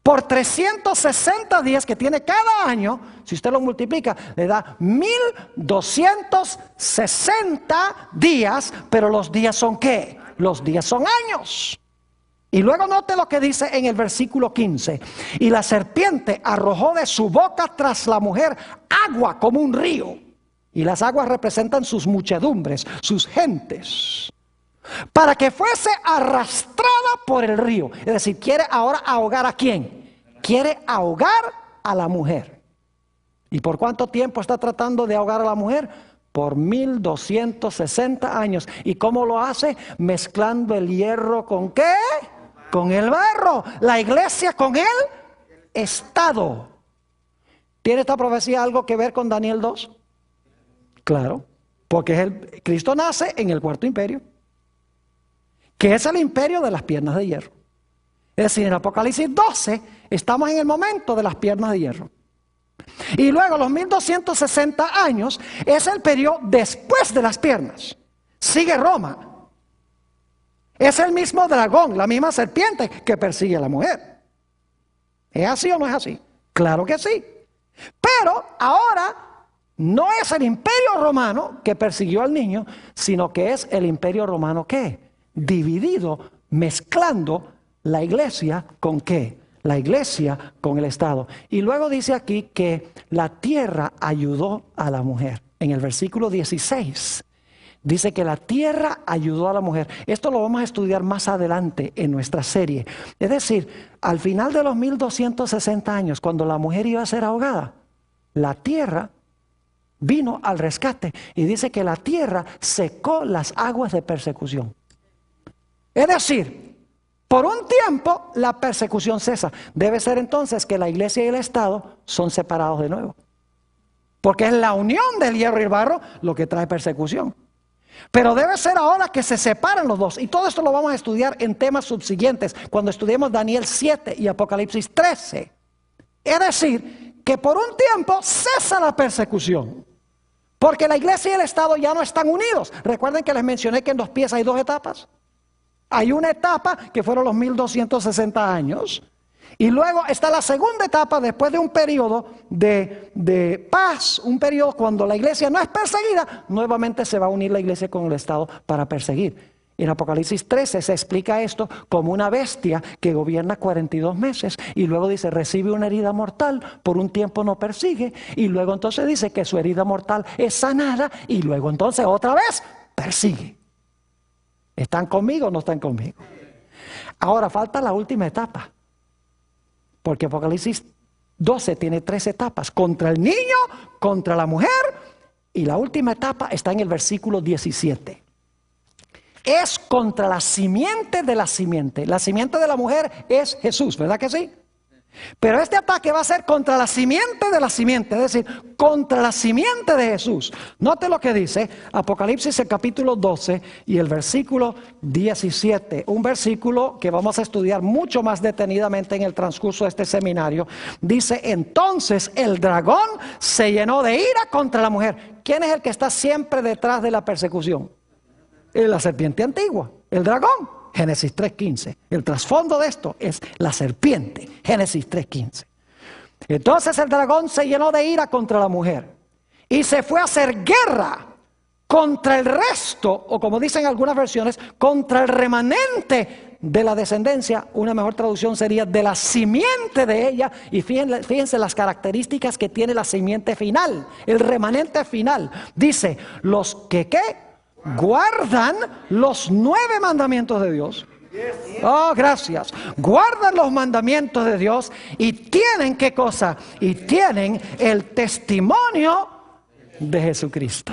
por 360 días que tiene cada año, si usted lo multiplica, le da 1260 días, pero los días son ¿qué? Los días son años. Y luego note lo que dice en el versículo 15. Y la serpiente arrojó de su boca tras la mujer agua como un río. Y las aguas representan sus muchedumbres, sus gentes, para que fuese arrastrada por el río. Es decir, quiere ahora ahogar ¿a quién? Quiere ahogar a la mujer. ¿Y por cuánto tiempo está tratando de ahogar a la mujer? Por 1260 años. ¿Y cómo lo hace? Mezclando el hierro ¿con qué? Con el barro. La iglesia con el Estado. ¿Tiene esta profecía algo que ver con Daniel 2? Claro, porque Cristo nace en el cuarto imperio, que es el imperio de las piernas de hierro. Es decir, en Apocalipsis 12 estamos en el momento de las piernas de hierro. Y luego los 1260 años es el periodo después de las piernas. Sigue Roma. Es el mismo dragón, la misma serpiente que persigue a la mujer. ¿Es así o no es así? Claro que sí. Pero ahora no es el imperio romano que persiguió al niño, sino que es el imperio romano ¿qué? Dividido, mezclando la iglesia ¿con qué? La iglesia con el Estado. Y luego dice aquí que la tierra ayudó a la mujer. En el versículo 16 dice que la tierra ayudó a la mujer. Esto lo vamos a estudiar más adelante en nuestra serie. Es decir, al final de los 1260 años, cuando la mujer iba a ser ahogada, la tierra vino al rescate y dice que la tierra secó las aguas de persecución. Es decir, por un tiempo la persecución cesa. Debe ser entonces que la iglesia y el Estado son separados de nuevo. Porque es la unión del hierro y el barro lo que trae persecución. Pero debe ser ahora que se separan los dos. Y todo esto lo vamos a estudiar en temas subsiguientes, cuando estudiemos Daniel 7 y Apocalipsis 13. Es decir, que por un tiempo cesa la persecución. Porque la iglesia y el Estado ya no están unidos. Recuerden que les mencioné que en los pies hay 2 etapas. Hay una etapa que fueron los 1260 años. Y luego está la segunda etapa después de un periodo de paz. Un periodo cuando la iglesia no es perseguida. Nuevamente se va a unir la iglesia con el Estado para perseguir. En Apocalipsis 13 se explica esto como una bestia que gobierna 42 meses y luego dice recibe una herida mortal, por un tiempo no persigue y luego entonces dice que su herida mortal es sanada y luego entonces otra vez persigue. ¿Están conmigo o no están conmigo? Ahora falta la última etapa, porque Apocalipsis 12 tiene 3 etapas, contra el niño, contra la mujer y la última etapa está en el versículo 17. Es contra la simiente de la simiente. La simiente de la mujer es Jesús, ¿verdad que sí? Pero este ataque va a ser contra la simiente de la simiente, es decir, contra la simiente de Jesús. Note lo que dice Apocalipsis el capítulo 12 y el versículo 17. Un versículo que vamos a estudiar mucho más detenidamente en el transcurso de este seminario. Dice, entonces el dragón se llenó de ira contra la mujer. ¿quién es el que está siempre detrás de la persecución? La serpiente antigua, el dragón. Génesis 3:15. El trasfondo de esto es la serpiente. Génesis 3:15. Entonces el dragón se llenó de ira contra la mujer y se fue a hacer guerra contra el resto, o como dicen algunas versiones, contra el remanente de la descendencia. Una mejor traducción sería de la simiente de ella. Y fíjense las características que tiene la simiente final, el remanente final. Dice, los que guardan los 9 mandamientos de Dios. Oh, gracias. Guardan los mandamientos de Dios y tienen, ¿qué cosa? Y tienen el testimonio de Jesucristo.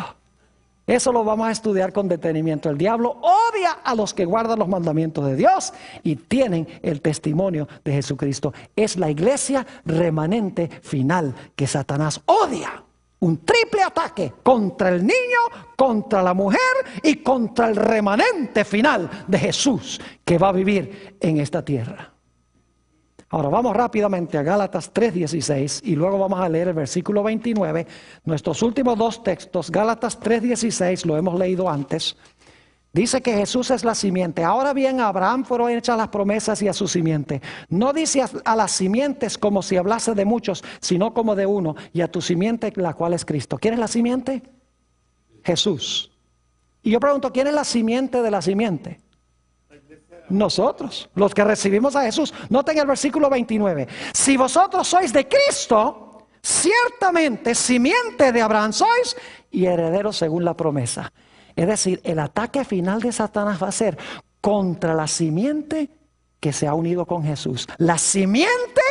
Eso lo vamos a estudiar con detenimiento. El diablo odia a los que guardan los mandamientos de Dios y tienen el testimonio de Jesucristo. Es la iglesia remanente final que Satanás odia. Un triple ataque contra el niño, contra la mujer y contra el remanente final de Jesús que va a vivir en esta tierra. Ahora vamos rápidamente a Gálatas 3:16 y luego vamos a leer el versículo 29. Nuestros últimos 2 textos, Gálatas 3:16, lo hemos leído antes. Dice que Jesús es la simiente. Ahora bien, a Abraham fueron hechas las promesas y a su simiente. No dice a las simientes como si hablase de muchos, sino como de uno, y a tu simiente, la cual es Cristo. ¿Quién es la simiente? Jesús. Y yo pregunto, ¿quién es la simiente de la simiente? Nosotros, los que recibimos a Jesús. Noten el versículo 29. Si vosotros sois de Cristo, ciertamente simiente de Abraham sois y herederos según la promesa. Es decir, el ataque final de Satanás va a ser contra la simiente que se ha unido con Jesús. La simiente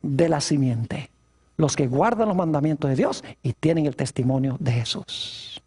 de la simiente. Los que guardan los mandamientos de Dios y tienen el testimonio de Jesús.